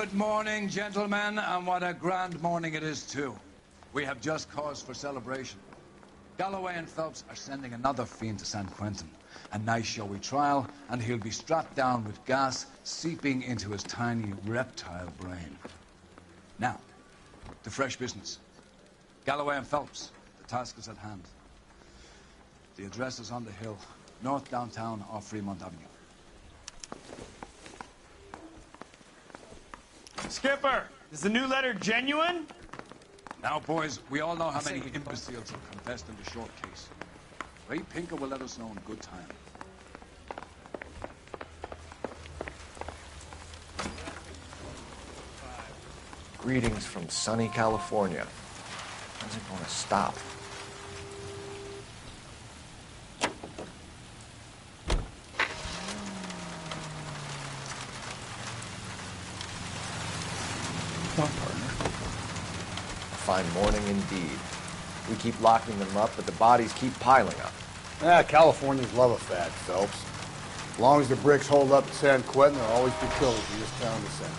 Good morning, gentlemen, and what a grand morning it is, too. We have just cause for celebration. Galloway and Phelps are sending another fiend to San Quentin. A nice showy trial, and he'll be strapped down with gas seeping into his tiny reptile brain. Now, to fresh business. Galloway and Phelps, the task is at hand. The address is on the hill, north downtown off Fremont Avenue. Skipper, is the new letter genuine? Now, boys, we all know how many imbeciles have confessed in the short case. Ray Pinker will let us know in good time. Greetings from sunny California. When's it going to stop? Come on, partner. Fine morning indeed. We keep locking them up, but the bodies keep piling up. Californians love a fad, Phelps. As long as the bricks hold up at San Quentin, there'll always be killers in this town to send.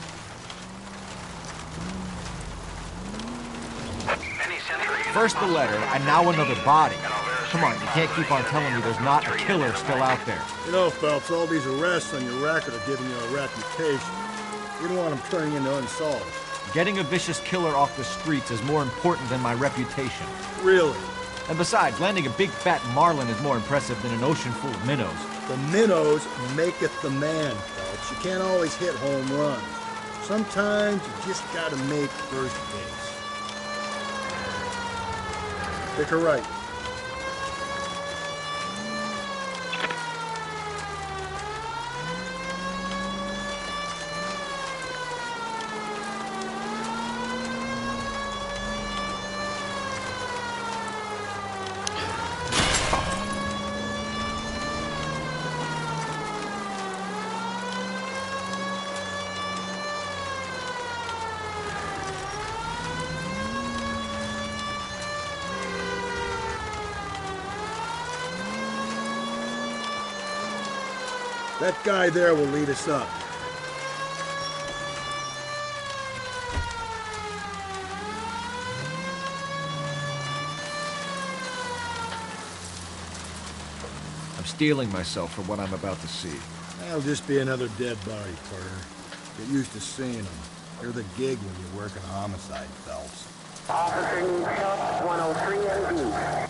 First the letter, and now another body. Come on, you can't keep on telling me there's not a killer still out there. You know, Phelps, all these arrests on your record are giving you a reputation. You don't want them turning into unsolved. Getting a vicious killer off the streets is more important than my reputation. Really? And besides, landing a big fat marlin is more impressive than an ocean full of minnows. The minnows maketh the man, Phelps. You can't always hit home runs. Sometimes you just gotta make first base. Pick her right. That guy there will lead us up. I'm steeling myself for what I'm about to see. That'll just be another dead body, partner. Get used to seeing them. They're the gig when you work in homicide, Phelps. Officer needs help, 103 MD.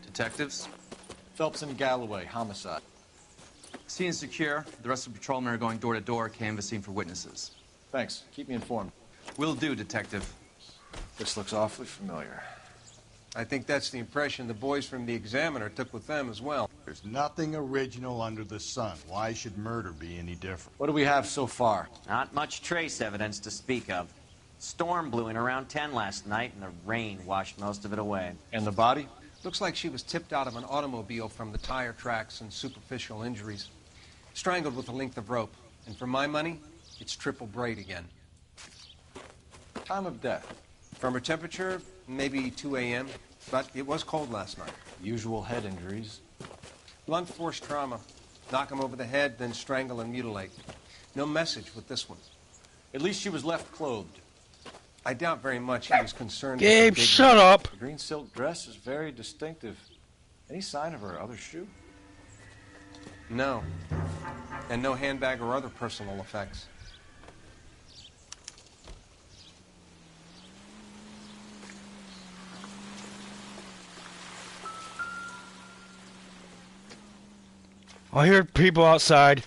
Detectives? Phelps and Galloway, homicide. Scene is secure. The rest of the patrolmen are going door to door, canvassing for witnesses. Thanks. Keep me informed. Will do, Detective. This looks awfully familiar. I think that's the impression the boys from the Examiner took with them as well. There's nothing original under the sun. Why should murder be any different? What do we have so far? Not much trace evidence to speak of. Storm blew in around 10 last night, and the rain washed most of it away. And the body? Looks like she was tipped out of an automobile from the tire tracks and superficial injuries. Strangled with a length of rope. And for my money, it's triple braid again. Time of death? From her temperature, maybe 2 a.m., but it was cold last night. Usual head injuries. Blunt force trauma. Knock him over the head, then strangle and mutilate. No message with this one. At least she was left clothed. I doubt very much he was concerned Gabe, with the shut up! The green silk dress is very distinctive. Any sign of her other shoe? No. And no handbag or other personal effects. I hear people outside.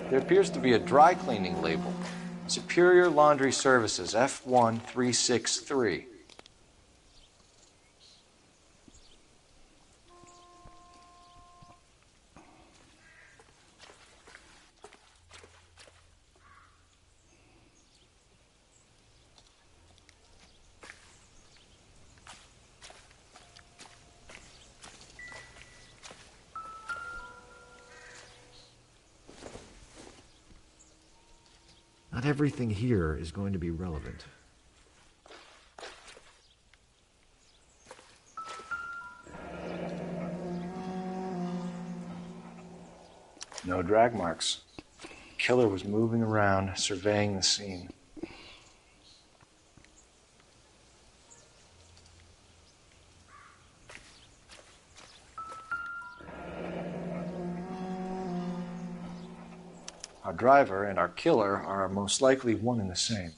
There appears to be a dry cleaning label. Superior Laundry Services, F1363. Not everything here is going to be relevant. No drag marks. Killer was moving around, surveying the scene. Our driver and our killer are most likely one and the same.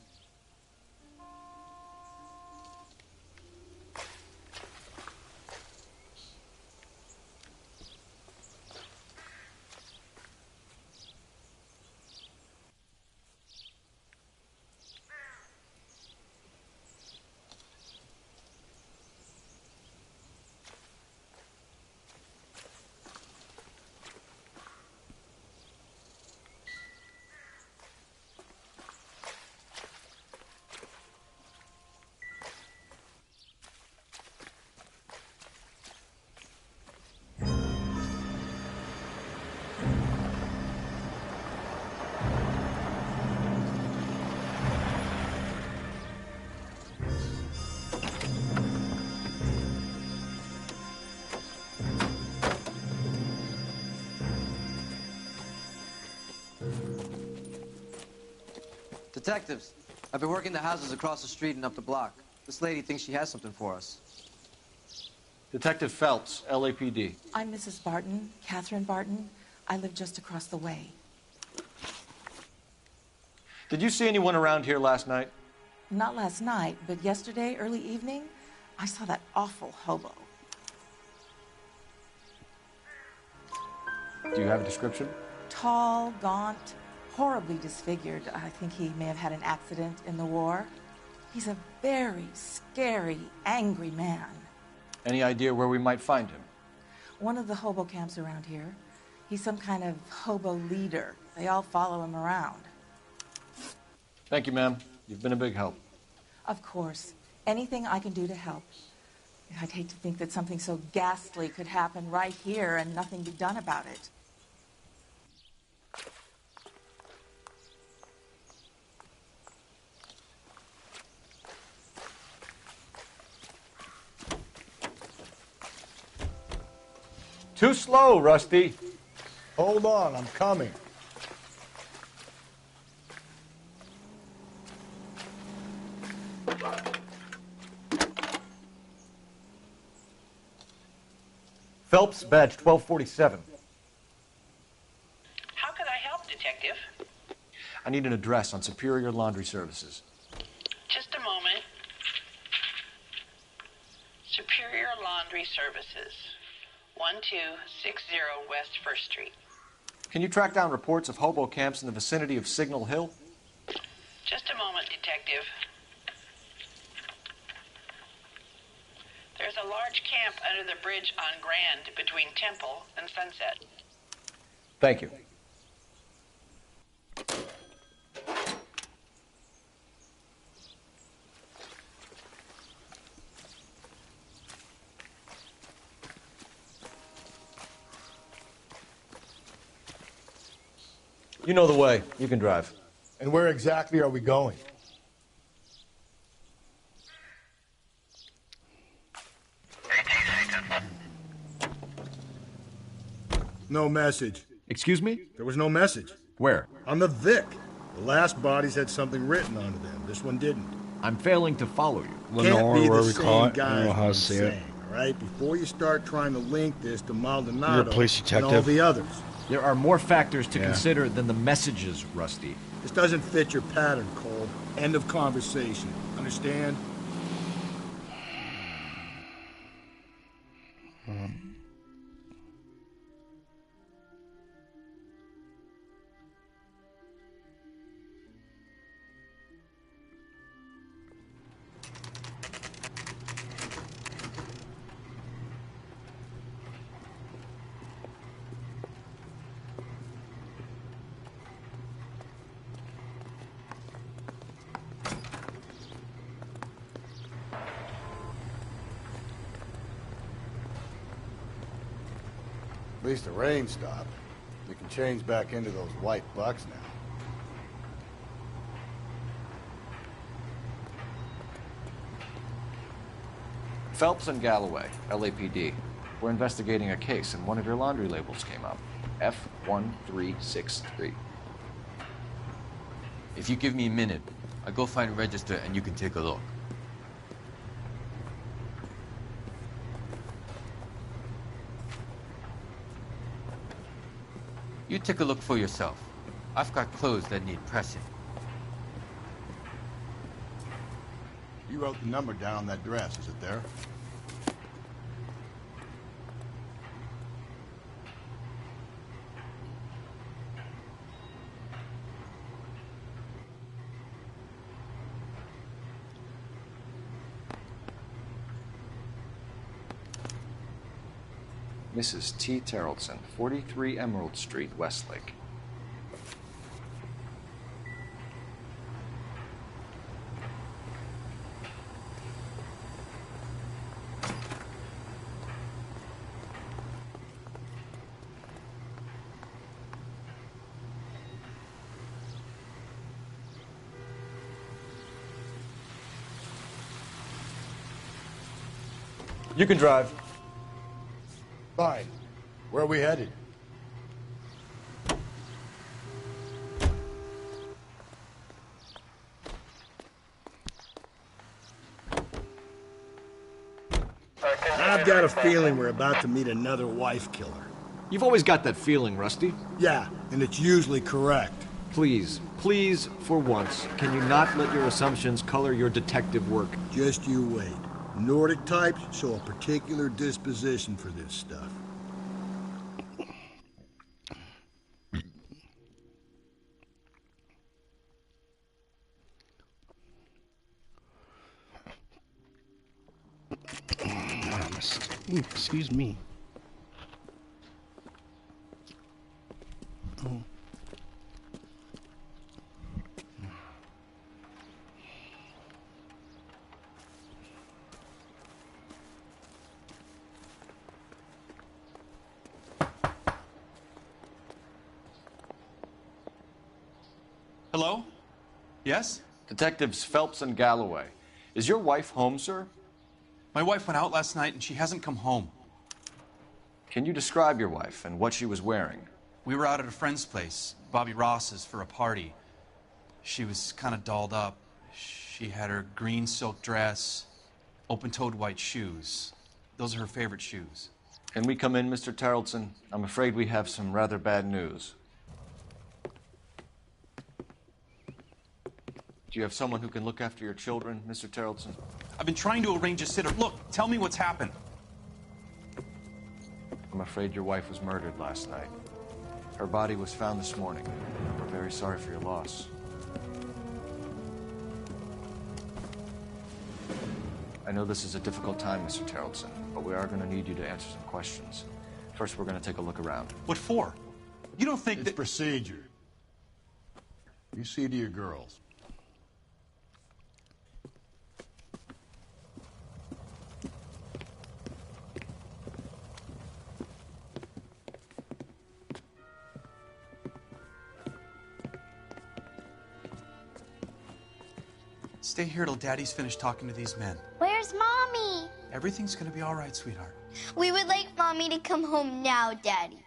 Detectives, I've been working the houses across the street and up the block. This lady thinks she has something for us. Detective Phelps, LAPD. I'm Mrs. Barton, Catherine Barton. I live just across the way. Did you see anyone around here last night? Not last night, but yesterday, early evening, I saw that awful hobo. Do you have a description? Tall, gaunt, horribly disfigured. I think he may have had an accident in the war. He's a very scary, angry man. Any idea where we might find him? One of the hobo camps around here. He's some kind of hobo leader. They all follow him around. Thank you, ma'am. You've been a big help. Of course. Anything I can do to help. I'd hate to think that something so ghastly could happen right here and nothing be done about it. Too slow, Rusty. Hold on, I'm coming. Phelps, badge 1247. How could I help, Detective? I need an address on Superior Laundry Services. Just a moment. Superior Laundry Services, 1260 West 1st Street. Can you track down reports of hobo camps in the vicinity of Signal Hill? Just a moment, Detective. There's a large camp under the bridge on Grand between Temple and Sunset. Thank you. You know the way. You can drive. And where exactly are we going? No message. Excuse me? There was no message. Where? On the Vic. The last bodies had something written onto them. This one didn't. I'm failing to follow you. Can't be where the we same call it. I guy don't know how to as say I'm it. saying, all right? Before you start trying to link this to Maldonado You're a police and all detective. the others. There are more factors to Yeah. consider than the messages, Rusty. This doesn't fit your pattern, Cole. End of conversation. Understand? At least the rain stopped. We can change back into those white bucks now. Phelps and Galloway, LAPD. We're investigating a case, and one of your laundry labels came up. F1363. If you give me a minute, I'll go find a register and you can take a look. You take a look for yourself. I've got clothes that need pressing. You wrote the number down on that dress, is it there? Mrs. T. Terrellson, 43 Emerald Street, Westlake. You can drive. Fine. Where are we headed? I've got a feeling we're about to meet another wife killer. You've always got that feeling, Rusty. Yeah, and it's usually correct. Please, please, for once, can you not let your assumptions color your detective work? Just you wait. Nordic types show a particular disposition for this stuff. Excuse me. Oh. Hello? Yes? Detectives Phelps and Galloway. Is your wife home, sir? My wife went out last night and she hasn't come home. Can you describe your wife and what she was wearing? We were out at a friend's place, Bobby Ross's, for a party. She was kind of dolled up. She had her green silk dress, open-toed white shoes. Those are her favorite shoes. Can we come in, Mr. Tarleton? I'm afraid we have some rather bad news. Do you have someone who can look after your children, Mr. Tarleton? I've been trying to arrange a sitter. Look, tell me what's happened. I'm afraid your wife was murdered last night. Her body was found this morning. We're very sorry for your loss. I know this is a difficult time, Mr. Tarleton, but we are going to need you to answer some questions. First, we're going to take a look around. What for? You don't think it's procedure. You see to your girls. Stay here till Daddy's finished talking to these men. Where's Mommy? Everything's gonna be all right, sweetheart. We would like Mommy to come home now, Daddy.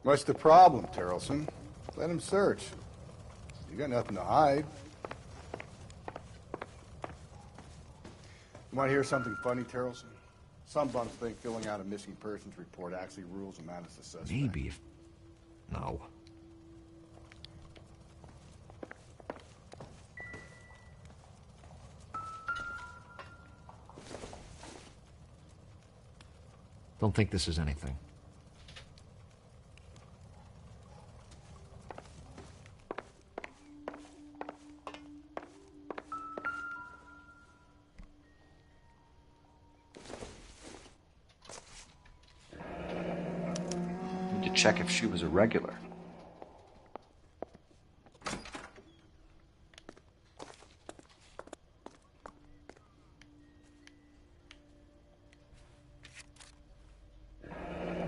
What's the problem, Terrelson? Let him search. You got nothing to hide. You want to hear something funny, Terrelson? Some bums think filling out a missing persons report actually rules them out as a suspect. Maybe if... No. Don't think this is anything. Need to check if she was a regular.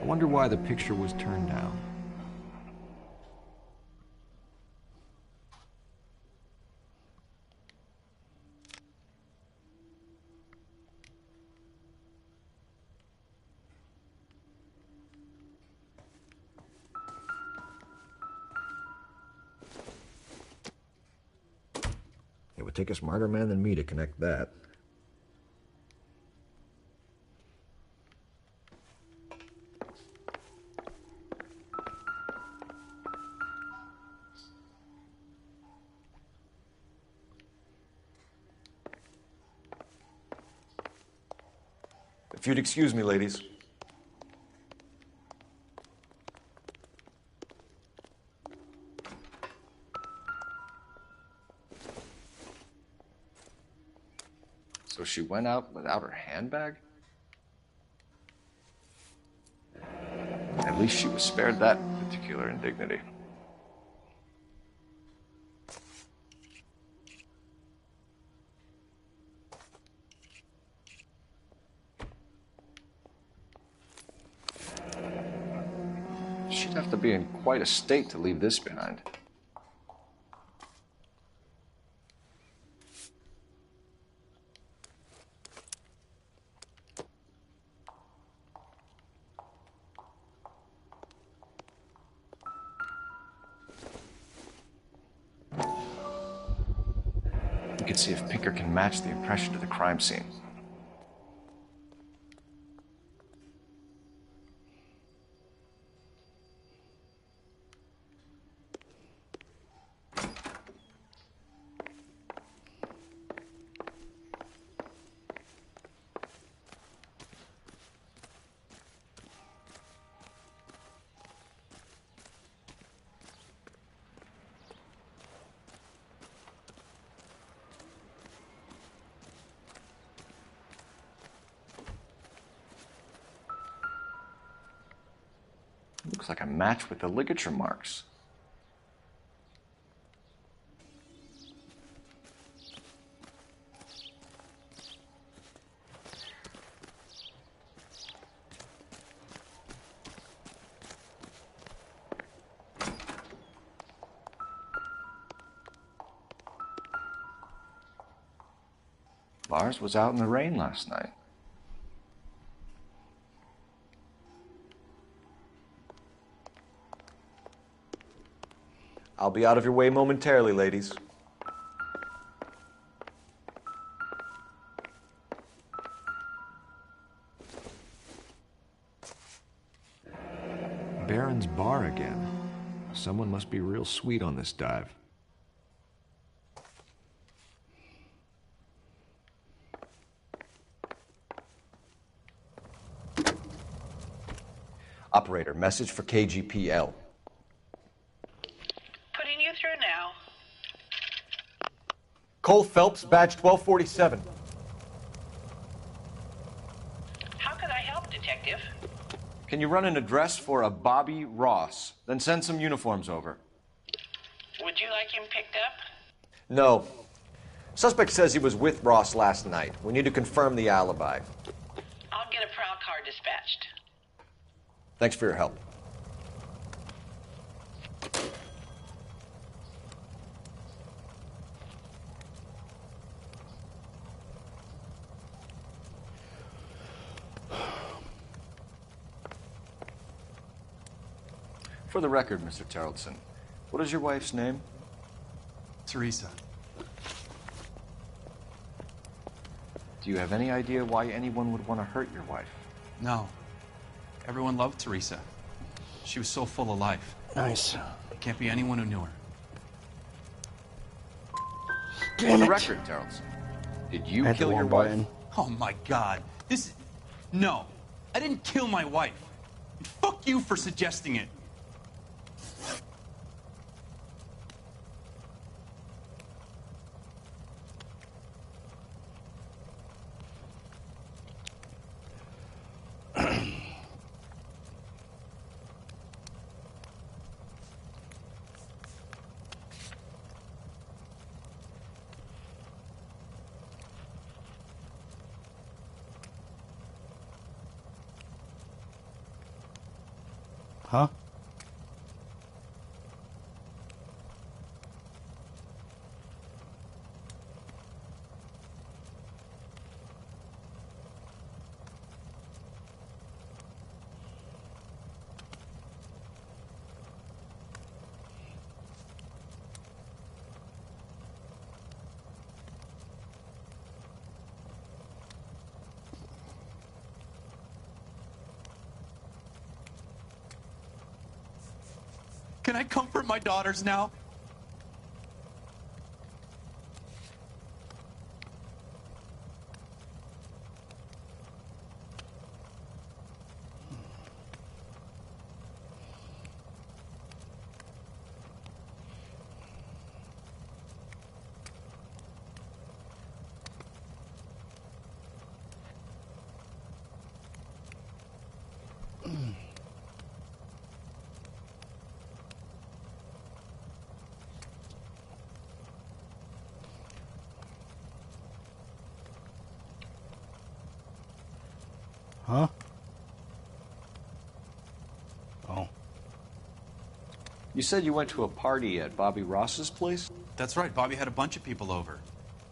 I wonder why the picture was turned down. would take a smarter man than me to connect that. If you'd excuse me, ladies. So she went out without her handbag? At least she was spared that particular indignity. She'd have to be in quite a state to leave this behind. We could see if Pinker can match the impression to the crime scene. Looks like a match with the ligature marks. Lars was out in the rain last night. I'll be out of your way momentarily, ladies. Baron's bar again. Someone must be real sweet on this dive. Operator, message for KGPL. Putting you through now. Cole Phelps, badge 1247. How could I help, Detective? Can you run an address for a Bobby Ross? Then send some uniforms over. Would you like him picked up? No. Suspect says he was with Ross last night. We need to confirm the alibi. I'll get a prowl car dispatched. Thanks for your help. For the record, Mr. Terrelson, what is your wife's name? Teresa. Do you have any idea why anyone would want to hurt your wife? No. Everyone loved Teresa. She was so full of life. Nice. Can't be anyone who knew her. For the record, Terrelson, did you kill your wife? Oh my God. No. I didn't kill my wife. And fuck you for suggesting it. Huh? Can I comfort my daughters now? Huh? Oh. You said you went to a party at Bobby Ross's place? That's right. Bobby had a bunch of people over.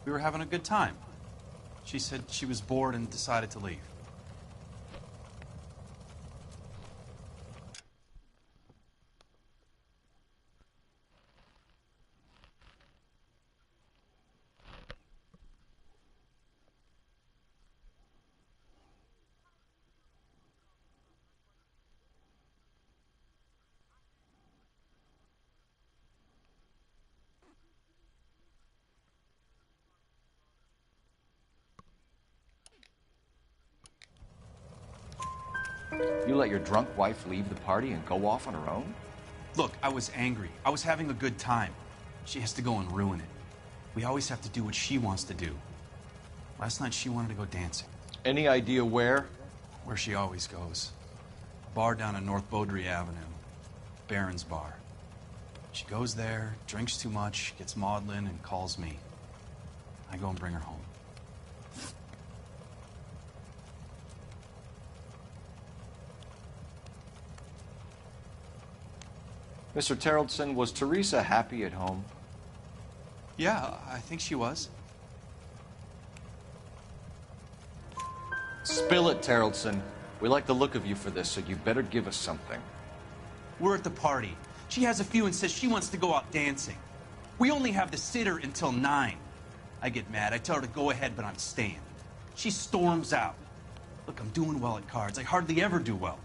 We were having a good time. She said she was bored and decided to leave. You let your drunk wife leave the party and go off on her own? Look, I was angry. I was having a good time. She has to go and ruin it. We always have to do what she wants to do. Last night she wanted to go dancing. Any idea where? Where she always goes. A bar down on North Beaudry Avenue. Barron's Bar. She goes there, drinks too much, gets maudlin, and calls me. I go and bring her home. Mr. Terrellson, was Teresa happy at home? Yeah, I think she was. Spill it, Terrellson. We like the look of you for this, so you better give us something. We're at the party. She has a few and says she wants to go out dancing. We only have the sitter until 9. I get mad. I tell her to go ahead, but I'm staying. She storms out. Look, I'm doing well at cards. I hardly ever do well.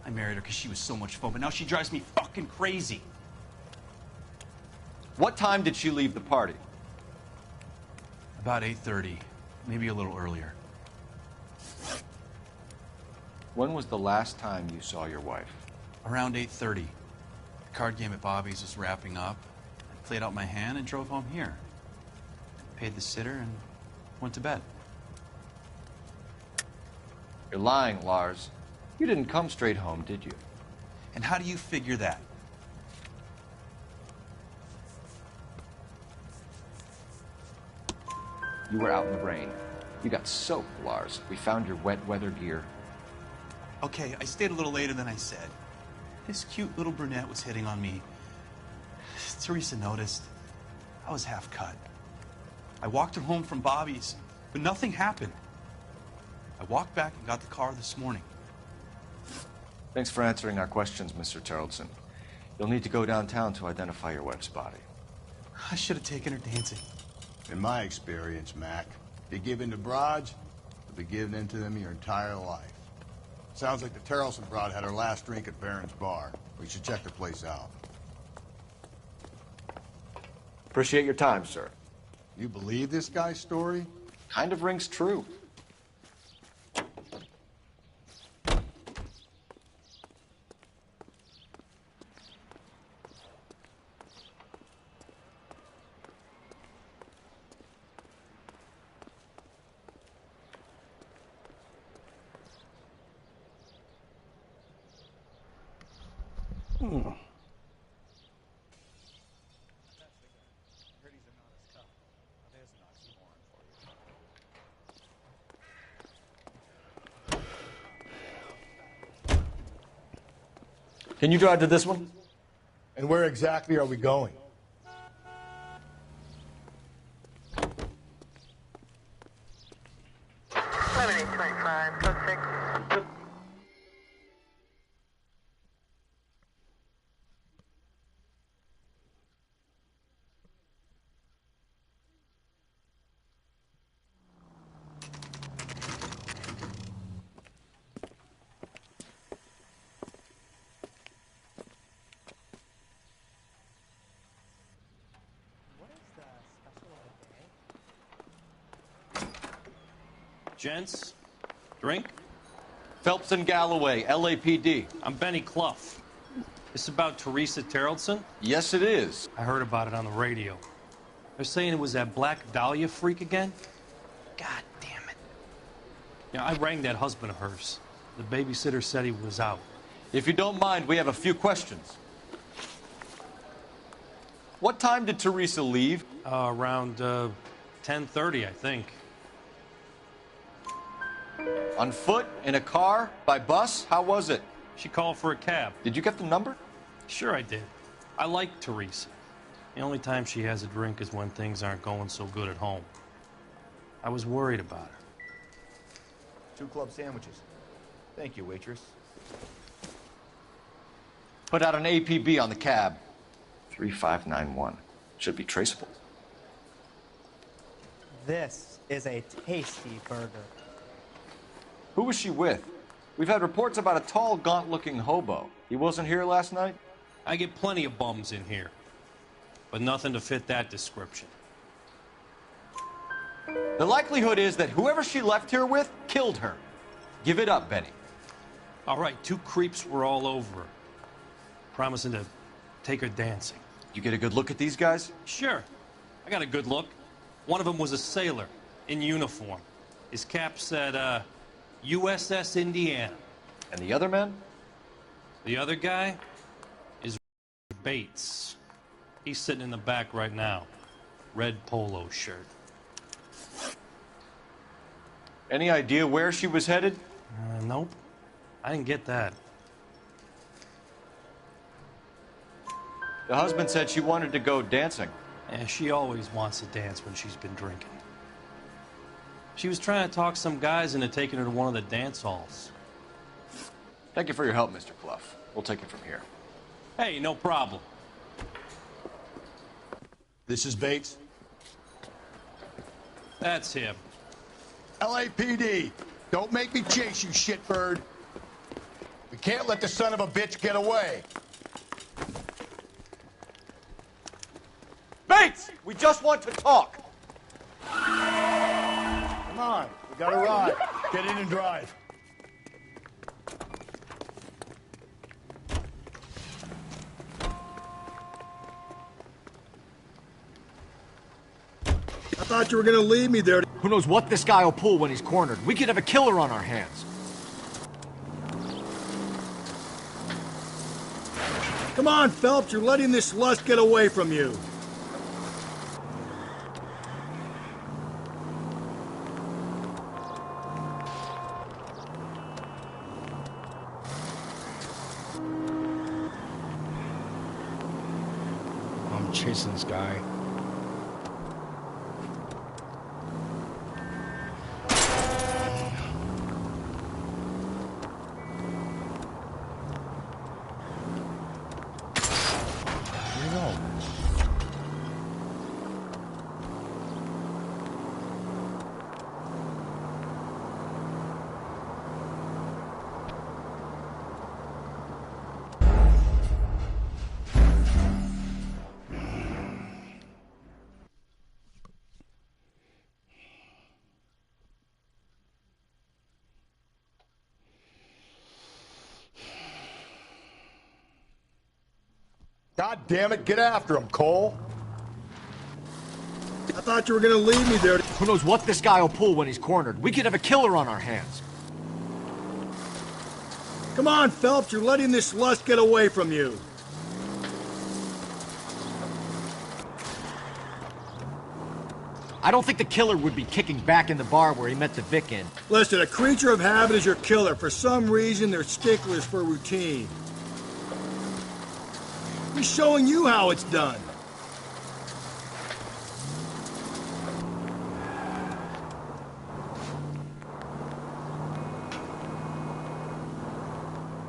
I married her because she was so much fun, but now she drives me fucking crazy. What time did she leave the party? About 8:30, maybe a little earlier. When was the last time you saw your wife? Around 8:30. The card game at Bobby's was wrapping up. I played out my hand and drove home here. Paid the sitter and went to bed. You're lying, Lars. You didn't come straight home, did you? And how do you figure that? You were out in the rain. You got soaked, Lars. We found your wet weather gear. Okay, I stayed a little later than I said. This cute little brunette was hitting on me. Teresa noticed. I was half cut. I walked her home from Bobby's, but nothing happened. I walked back and got the car this morning. Thanks for answering our questions, Mr. Terrellson. You'll need to go downtown to identify your wife's body. I should have taken her dancing. In my experience, Mac, if you give in to broads, you'll be giving in to them your entire life. Sounds like the Terrellson broad had her last drink at Barron's Bar. We should check the place out. Appreciate your time, sir. You believe this guy's story? Kind of rings true. Can you drive to this one? And where exactly are we going? Gents, drink? Phelps and Galloway, LAPD. I'm Benny Clough. This about Teresa Terrellson? Yes, it is. I heard about it on the radio. They're saying it was that Black Dahlia freak again? God damn it. Yeah, I rang that husband of hers. The babysitter said he was out. If you don't mind, we have a few questions. What time did Teresa leave? Around 10:30, I think. On foot? In a car? By bus? How was it? She called for a cab. Did you get the number? Sure I did. I like Teresa. The only time she has a drink is when things aren't going so good at home. I was worried about her. 2 club sandwiches. Thank you, waitress. Put out an APB on the cab. 3591. Should be traceable. This is a tasty burger. Who was she with? We've had reports about a tall, gaunt-looking hobo. He wasn't here last night? I get plenty of bums in here, but nothing to fit that description. The likelihood is that whoever she left here with killed her. Give it up, Benny. All right, 2 creeps were all over her, promising to take her dancing. You get a good look at these guys? Sure. I got a good look. One of them was a sailor in uniform. His cap said, USS Indiana. And the other man? The other guy is Bates. He's sitting in the back right now. Red polo shirt. Any idea where she was headed? Nope. I didn't get that. The husband said she wanted to go dancing. Yeah, she always wants to dance when she's been drinking. She was trying to talk some guys into taking her to one of the dance halls. Thank you for your help, Mr. Clough. We'll take it from here. Hey, no problem. This is Bates. That's him. LAPD, don't make me chase you, shitbird. We can't let the son of a bitch get away. Bates! We just want to talk. Come on, we got a ride. Get in and drive. I thought you were gonna leave me there. Who knows what this guy will pull when he's cornered? We could have a killer on our hands. Come on, Phelps, you're letting this lust get away from you. I'm chasing this guy. God damn it, get after him, Cole. I thought you were gonna leave me there. Who knows what this guy will pull when he's cornered? We could have a killer on our hands. Come on, Phelps, you're letting this lust get away from you. I don't think the killer would be kicking back in the bar where he met the Vic in. Listen, a creature of habit is your killer. For some reason, they're sticklers for routine. He's showing you how it's done.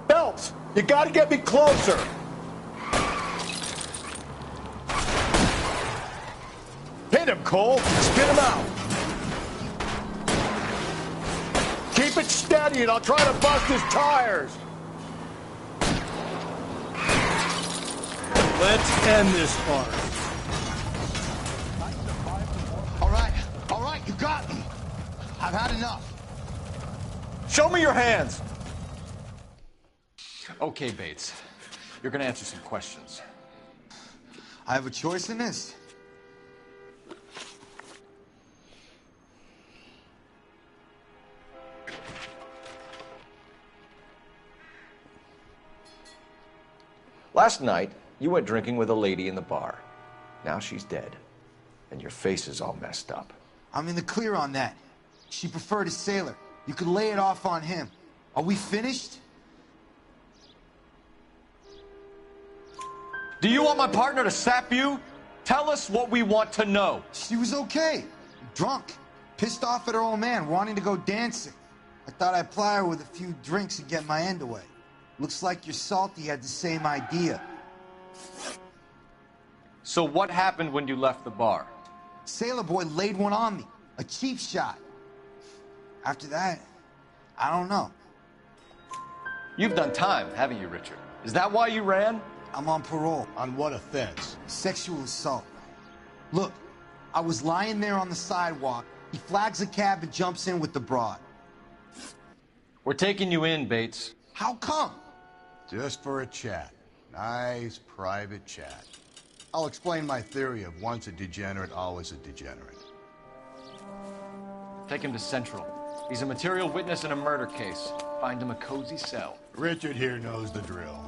Phelps, you gotta get me closer. Hit him, Cole. Spit him out. Keep it steady and I'll try to bust his tires. Let's end this part. All right, you got me. I've had enough. Show me your hands! Okay, Bates. You're gonna answer some questions. I have a choice in this? Last night, you went drinking with a lady in the bar. Now she's dead. And your face is all messed up. I'm in the clear on that. She preferred a sailor. You could lay it off on him. Are we finished? Do you want my partner to sap you? Tell us what we want to know. She was okay. Drunk. Pissed off at her old man, wanting to go dancing. I thought I'd ply her with a few drinks and get my end away. Looks like your Salty had the same idea. So what happened when you left the bar? Sailor boy laid one on me. A cheap shot. After that, I don't know. You've done time, haven't you, Richard? Is that why you ran? I'm on parole. On what offense? Sexual assault. Look, I was lying there on the sidewalk. He flags a cab and jumps in with the broad. We're taking you in, Bates. How come? Just for a chat. Nice private chat. I'll explain my theory of once a degenerate, always a degenerate. Take him to Central. He's a material witness in a murder case. Find him a cozy cell. Richard here knows the drill.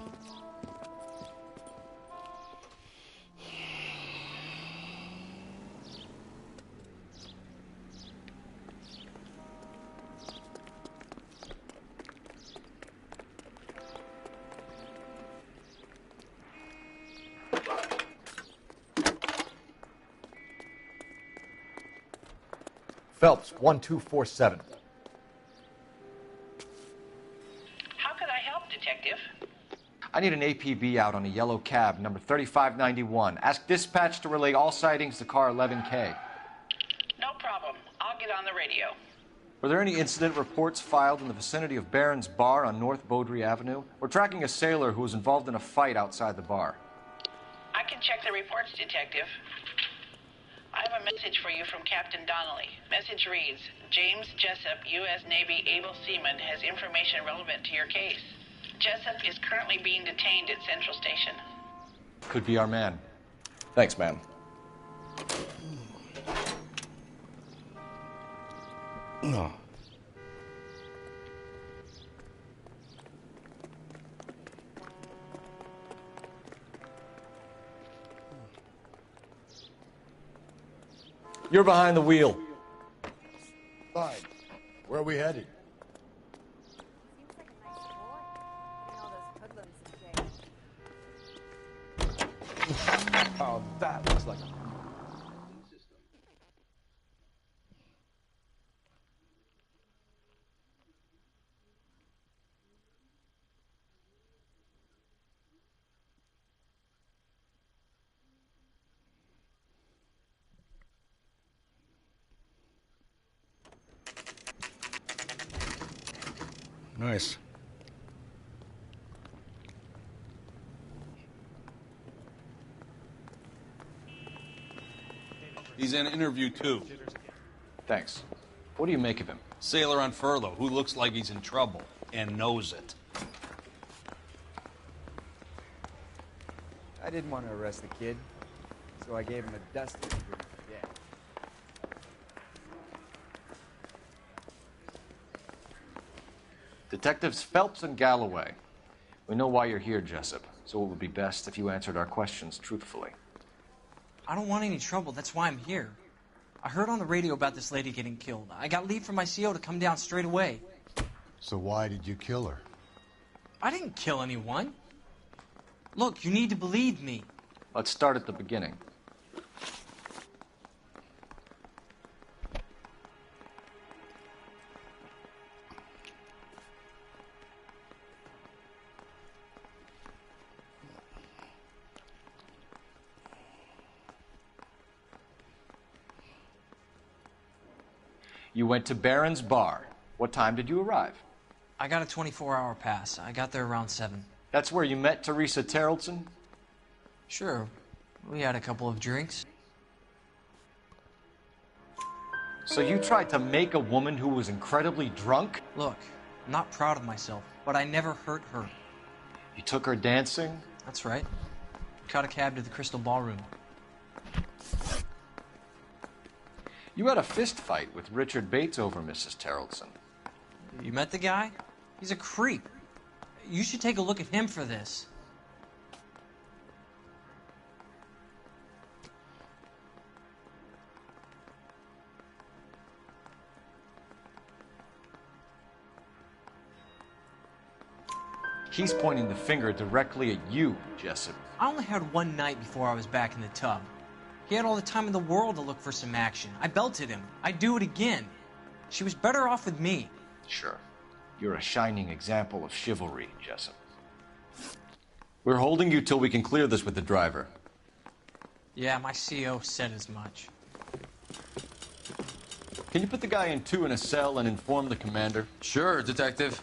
Phelps, 1247. How could I help, Detective? I need an APB out on a yellow cab, number 3591. Ask dispatch to relay all sightings to car 11K. No problem. I'll get on the radio. Were there any incident reports filed in the vicinity of Barron's Bar on North Beaudry Avenue? We're tracking a sailor who was involved in a fight outside the bar. I can check the reports, Detective. I have a message for you from Captain Donnelly. Message reads, James Jessup, U.S. Navy able seaman, has information relevant to your case. Jessup is currently being detained at Central Station. Could be our man. Thanks, man. No. You're behind the wheel. Fine. Where are we headed? Oh, that looks like a... Nice. He's in interview 2. Thanks. What do you make of him? Sailor on furlough who looks like he's in trouble and knows it. I didn't want to arrest the kid, so I gave him a dusting to bring him to death. Detectives Phelps and Galloway. We know why you're here, Jessup, so it would be best if you answered our questions truthfully. I don't want any trouble. That's why I'm here. I heard on the radio about this lady getting killed. I got leave from my CO to come down straight away. So why did you kill her? I didn't kill anyone. Look, you need to believe me. Let's start at the beginning. You went to Barron's Bar. What time did you arrive? I got a 24-hour pass. I got there around 7. That's where you met Teresa Terrelson? Sure. We had a couple of drinks. So you tried to make a woman who was incredibly drunk? Look, I'm not proud of myself, but I never hurt her. You took her dancing? That's right. Caught a cab to the Crystal Ballroom. You had a fist fight with Richard Bates over Mrs. Terrelson. You met the guy? He's a creep. You should take a look at him for this. He's pointing the finger directly at you, Jessup. I only had one night before I was back in the tub. He had all the time in the world to look for some action. I belted him. I'd do it again. She was better off with me. Sure. You're a shining example of chivalry, Jessup. We're holding you till we can clear this with the driver. Yeah, my CO said as much. Can you put the guy in 2 in a cell and inform the commander? Sure, Detective.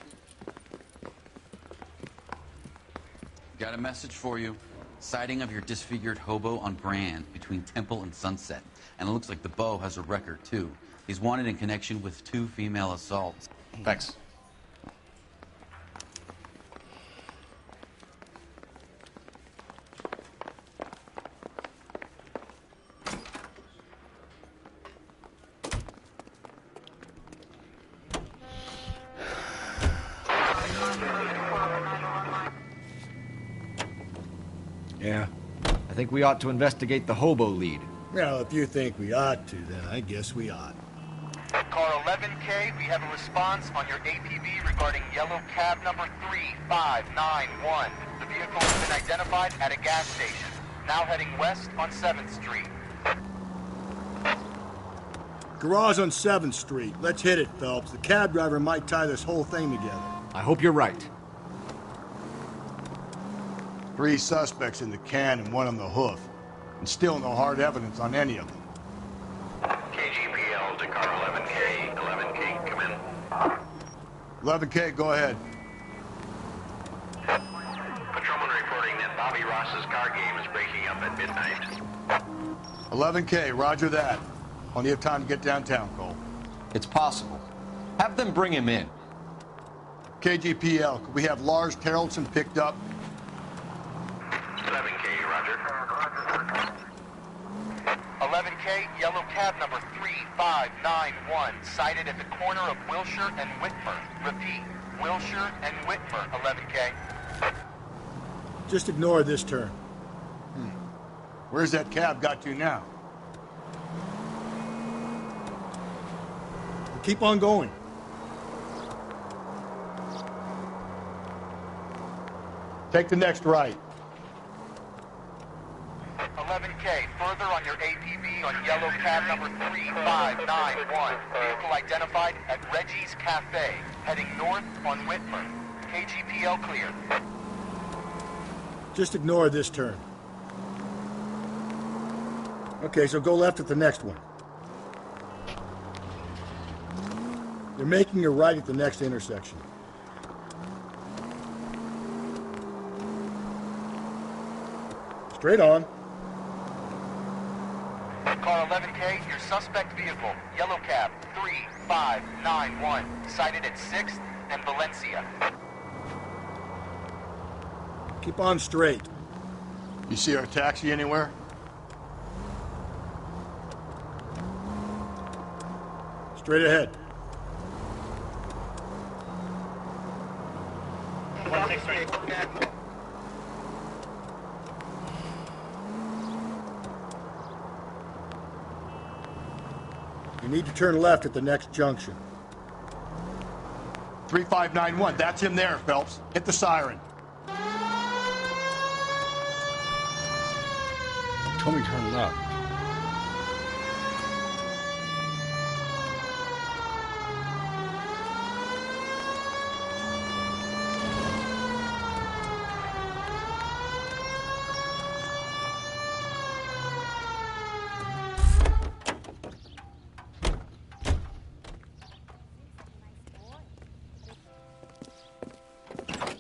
Got a message for you. Sighting of your disfigured hobo on Grand between Temple and Sunset. And it looks like the Beau has a record, too. He's wanted in connection with 2 female assaults. Thanks. Yeah. I think we ought to investigate the hobo lead. Well, if you think we ought to, then I guess we ought. Car 11K, we have a response on your APB regarding yellow cab number 3591. The vehicle has been identified at a gas station. Now heading west on 7th Street. Garage on 7th Street. Let's hit it, Phelps. The cab driver might tie this whole thing together. I hope you're right. 3 suspects in the can and 1 on the hoof. And still no hard evidence on any of them. KGPL to car 11K. 11K, come in. 11K, go ahead. Patrolman reporting that Bobby Ross's car game is breaking up at midnight. 11K, roger that. Plenty of time to get downtown, Cole. It's possible. Have them bring him in. KGPL, could we have Lars Terrelson picked up? 11K, roger. 11K, yellow cab number 3591, sighted at the corner of Wilshire and Whitmer. Repeat, Wilshire and Whitmer, 11K. Just ignore this turn. Where's that cab got to now? Keep on going. Take the next right. 11K, further on your APB on yellow cab number 3591. Vehicle identified at Reggie's Cafe, heading north on Whitmer. KGPL clear. Just ignore this turn. Okay, so go left at the next one. You're making a right at the next intersection. Straight on. Car 11K, your suspect vehicle, yellow cab 3591, sighted at 6th and Valencia. Keep on straight. You see our taxi anywhere? Straight ahead. You need to turn left at the next junction. 3591, that's him there, Phelps. Hit the siren. Told me turn left.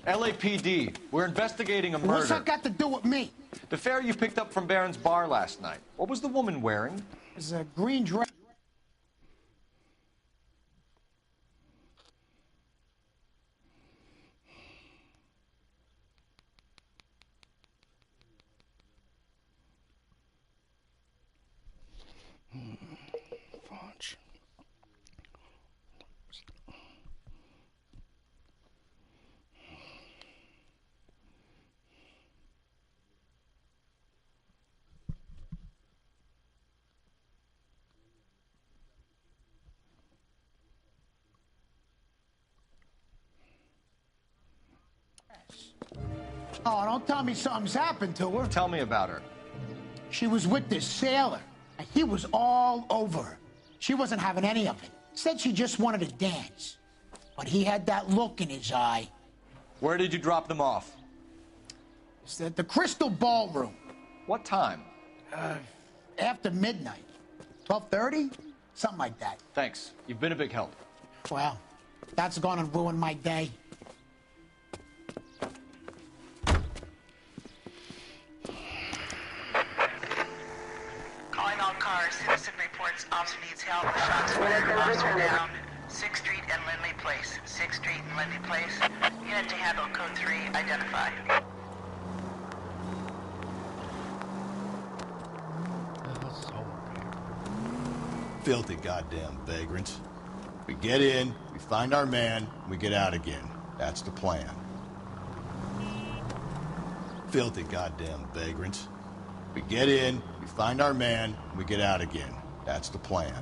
LAPD, we're investigating a murder. What's that got to do with me? The fare you picked up from Barron's bar last night. What was the woman wearing? It's a green dress. Oh, don't tell me something's happened to her. Tell me about her. She was with this sailor, and he was all over her. She wasn't having any of it. Said she just wanted to dance. But he had that look in his eye. Where did you drop them off? It's at the Crystal Ballroom. What time? After midnight. 12:30? Something like that. Thanks. You've been a big help. Well, that's gonna ruin my day. Calling all cars. Citizen reports officer needs help. Shots fired. Officer down. 6th Street and Lindley Place. 6th Street and Lindley Place. Unit to handle code 3. Identify. Filthy goddamn vagrants. We get in, we find our man, we get out again. That's the plan. Filthy goddamn vagrants. We get in, we find our man, we get out again. That's the plan.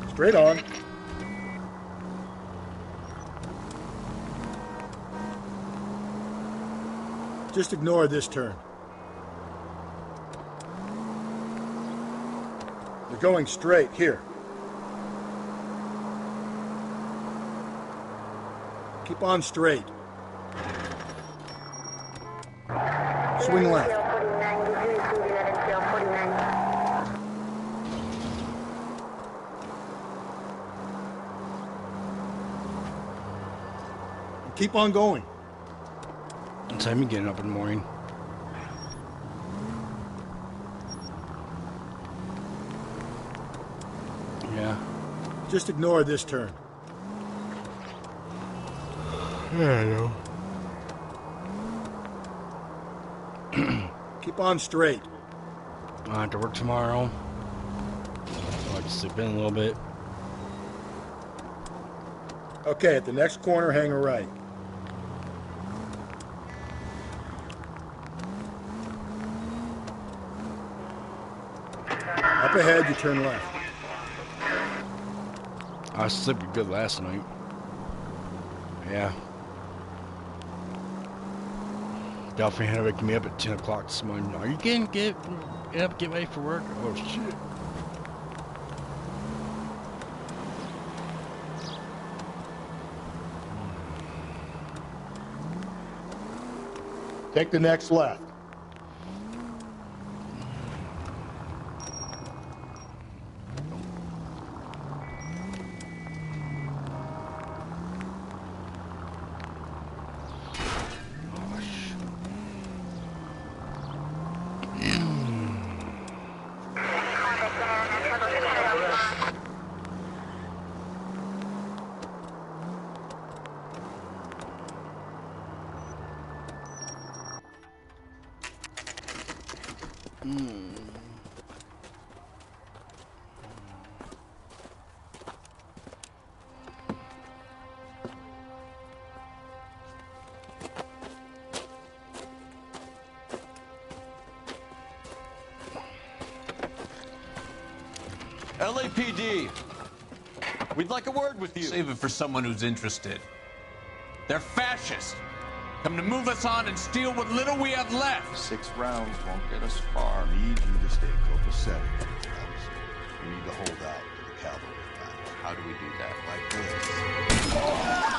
Straight on. Just ignore this turn. You're going straight here. Keep on straight. Swing left. Keep on going. What time you getting up in the morning? Yeah. Just ignore this turn. Yeah, I know. Keep on straight. I have to work tomorrow. So I can sleep in a little bit. Okay, at the next corner, hang a right. Up ahead, you turn left. I slept good last night. Yeah. Delphine had to wake me up at 10 o'clock this morning. Are you get up, get ready for work? Oh, shit. Take the next left. LAPD, we'd like a word with you. Save it for someone who's interested. They're fascists. Come to move us on and steal what little we have left. 6 rounds won't get us far. I need you to stay copacetic, Phelps. We need to hold out to the cavalry battle. How do we do that? Like this.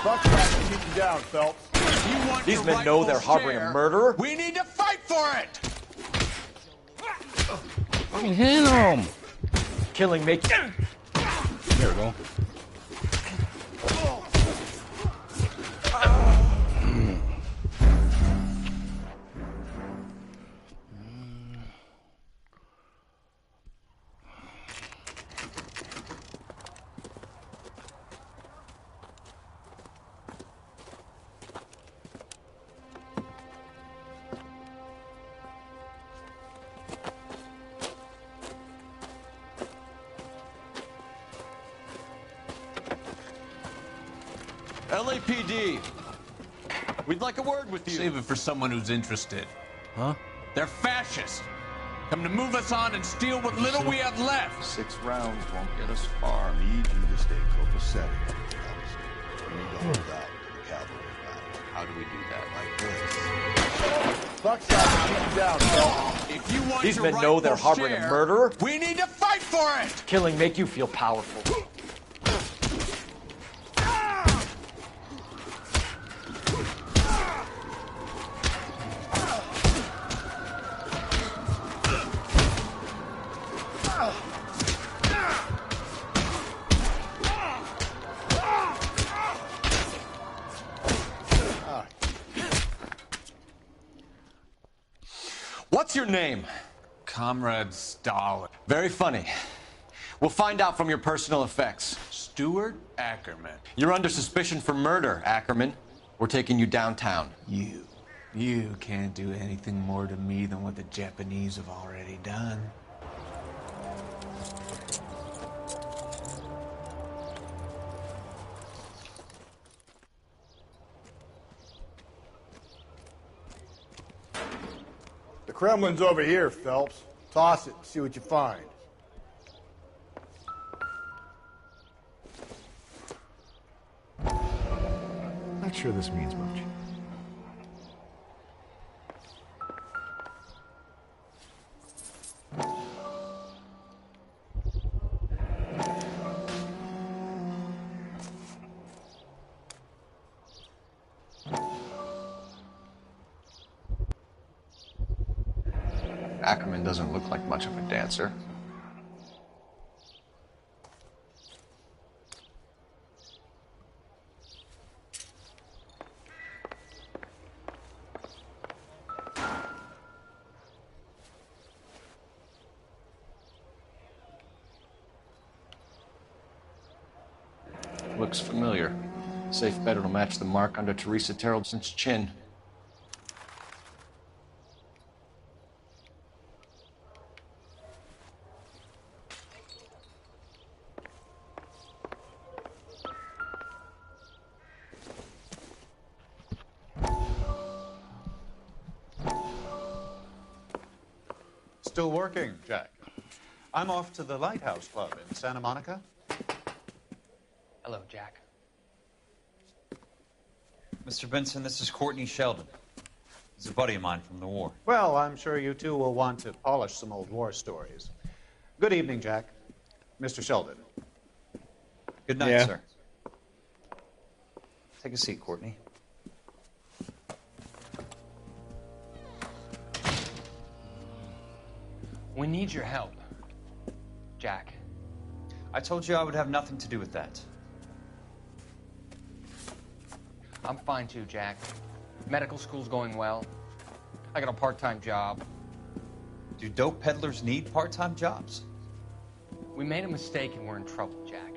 Truck's back to keep you down, Phelps. You want These your men know they're rightful harboring share, a murderer? We need to fight for it! Fucking hit him! Killing me. There we go. LAPD. We'd like a word with you. Save it for someone who's interested. Huh? They're fascists. Come to move us on and steal what little we have left. 6 rounds won't get us far. I need you to stay copacetic. We need to hold out to the cavalry battle. How do we do that? Like this. Buckshot, keep him down, Phil. If you want These your men know they're rightful harboring a share, murderer. we need to fight for it. Killing make you feel powerful. What's your name? Comrade Stalin. Very funny. We'll find out from your personal effects. Stuart Ackerman. You're under suspicion for murder, Ackerman. We're taking you downtown. You can't do anything more to me than what the Japanese have already done. The Kremlin's over here, Phelps. Toss it, see what you find. Not sure this means much. Ackerman doesn't look like much of a dancer. Looks familiar. Safe bet it'll match the mark under Teresa Terrelson's chin. Still working, Jack. I'm off to the Lighthouse Club in Santa Monica. Hello, Jack. Mr. Benson, this is Courtney Sheldon. He's a buddy of mine from the war. Well, I'm sure you two will want to polish some old war stories. Good evening, Jack. Mr. Sheldon. Good night, sir. Take a seat, Courtney. We need your help, Jack. I told you I would have nothing to do with that. I'm fine too, Jack. Medical school's going well. I got a part-time job. Do dope peddlers need part-time jobs? We made a mistake and we're in trouble, Jack.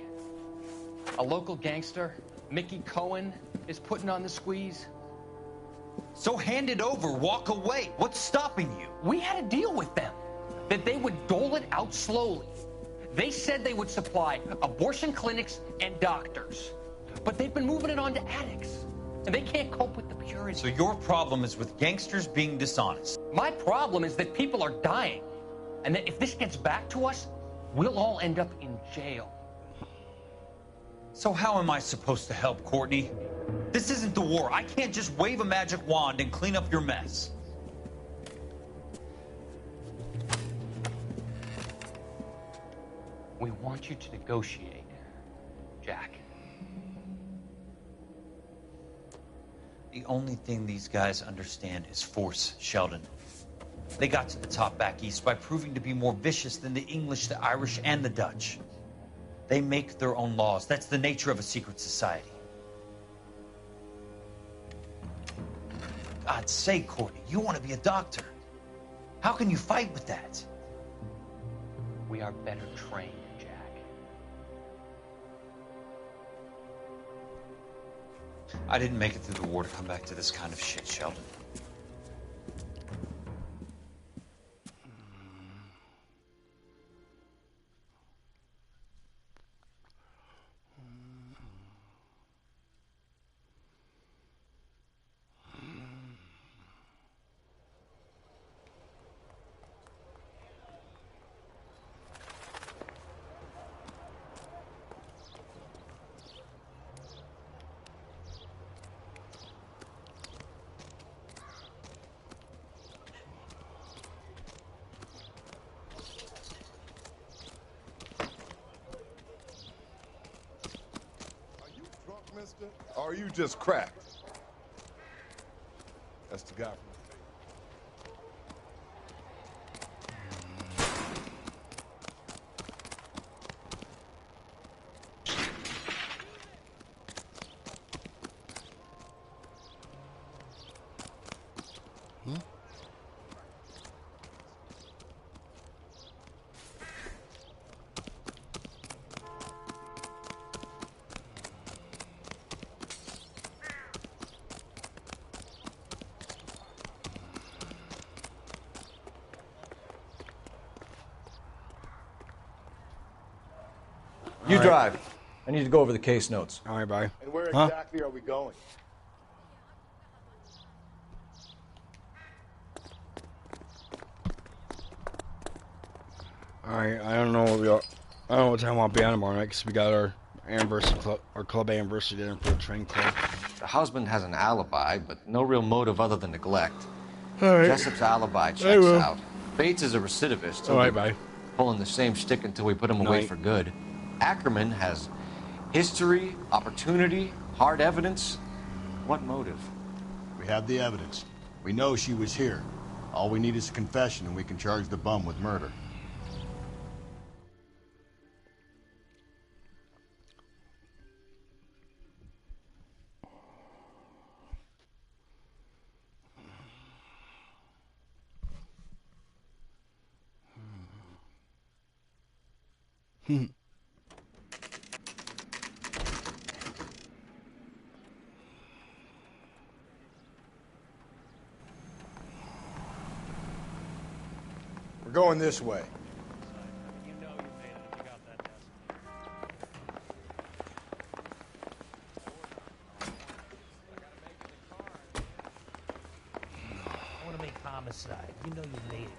A local gangster, Mickey Cohen, is putting on the squeeze. So hand it over, walk away. What's stopping you? We had a deal with them that they would dole it out slowly. They said they would supply abortion clinics and doctors, but they've been moving it on to addicts, and they can't cope with the purity. So your problem is with gangsters being dishonest. My problem is that people are dying, and that if this gets back to us, we'll all end up in jail. So how am I supposed to help, Courtney? This isn't the war. I can't just wave a magic wand and clean up your mess. We want you to negotiate, Jack. The only thing these guys understand is force, Sheldon. They got to the top back east by proving to be more vicious than the English, the Irish, and the Dutch. They make their own laws. That's the nature of a secret society. God's sake, Courtney, you want to be a doctor. How can you fight with that? We are better trained, Jack. I didn't make it through the war to come back to this kind of shit, Sheldon. sister? Or are you just cracked? That's the guy from You drive. I need to go over the case notes. All right, bye. And where exactly are we going? All right, I don't know what time I'll be on tomorrow night because we got our anniversary club, our club anniversary dinner for the train club. The husband has an alibi, but no real motive other than neglect. All right. Jessup's alibi checks out. Bates is a recidivist. All right, bye. Pulling the same stick until we put him away for good. Ackerman has history, opportunity, hard evidence. What motive? We have the evidence. We know she was here. All we need is a confession and we can charge the bum with murder. We're going this way. I want to make homicide. You know you made it.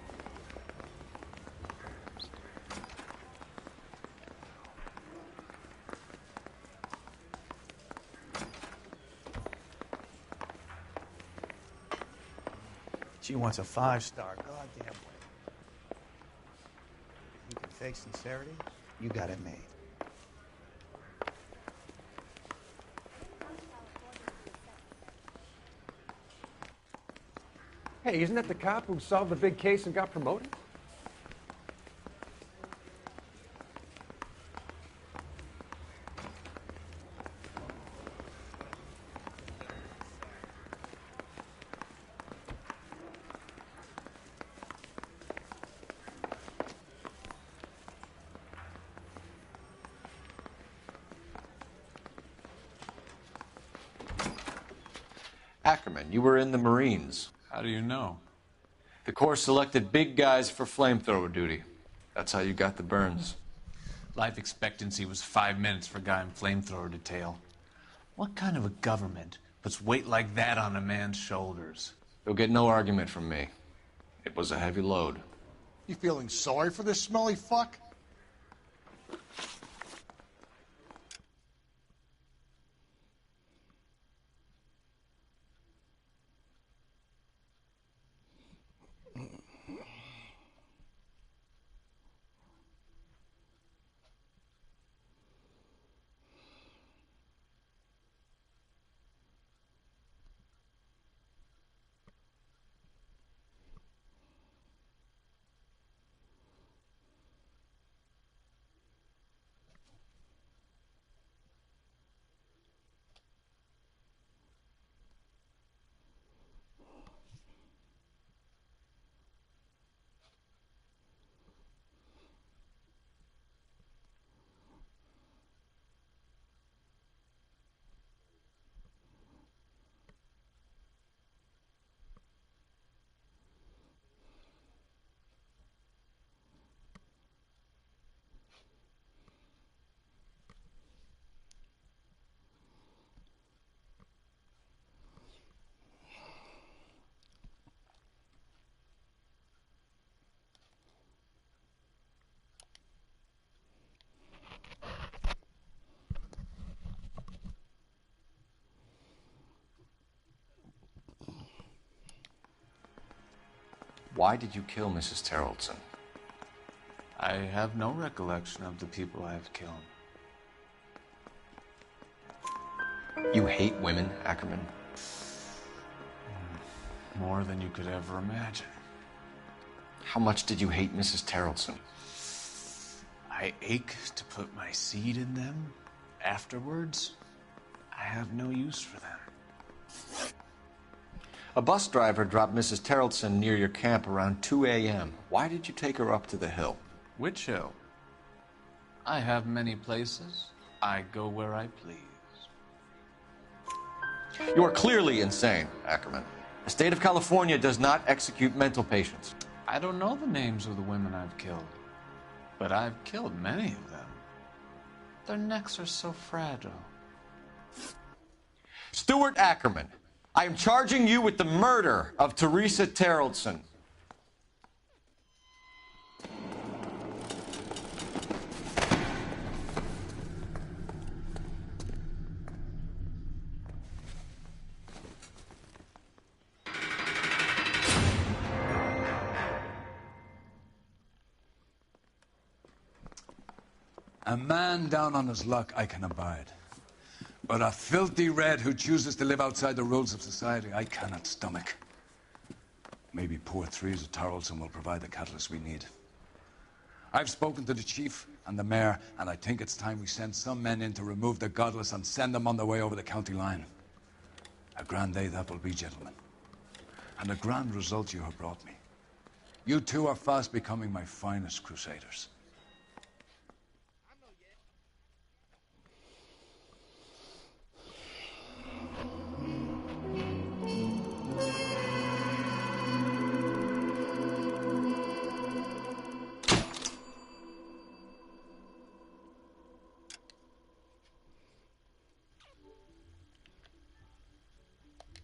She wants a 5-star goddamn way. You can fake sincerity, you got it made. Hey, isn't that the cop who solved the big case and got promoted? Ackerman, you were in the Marines. How do you know? The Corps selected big guys for flamethrower duty. That's how you got the burns. Life expectancy was 5 minutes for a guy in flamethrower detail. What kind of a government puts weight like that on a man's shoulders? You'll get no argument from me. It was a heavy load. You feeling sorry for this smelly fuck? Why did you kill Mrs. Terrelson? I have no recollection of the people I have killed. You hate women, Ackerman? More than you could ever imagine. How much did you hate Mrs. Terrelson? I ache to put my seed in them. Afterwards, I have no use for them. A bus driver dropped Mrs. Terrelson near your camp around 2 a.m. Why did you take her up to the hill? Which hill? I have many places. I go where I please. You are clearly insane, Ackerman. The state of California does not execute mental patients. I don't know the names of the women I've killed, but I've killed many of them. Their necks are so fragile. Stuart Ackerman, I am charging you with the murder of Teresa Terrelson. A man down on his luck I can abide. But a filthy red who chooses to live outside the rules of society, I cannot stomach. Maybe poor Teresa Terrelson will provide the catalyst we need. I've spoken to the chief and the mayor, and I think it's time we send some men in to remove the godless and send them on their way over the county line. A grand day that will be, gentlemen. And a grand result you have brought me. You two are fast becoming my finest crusaders.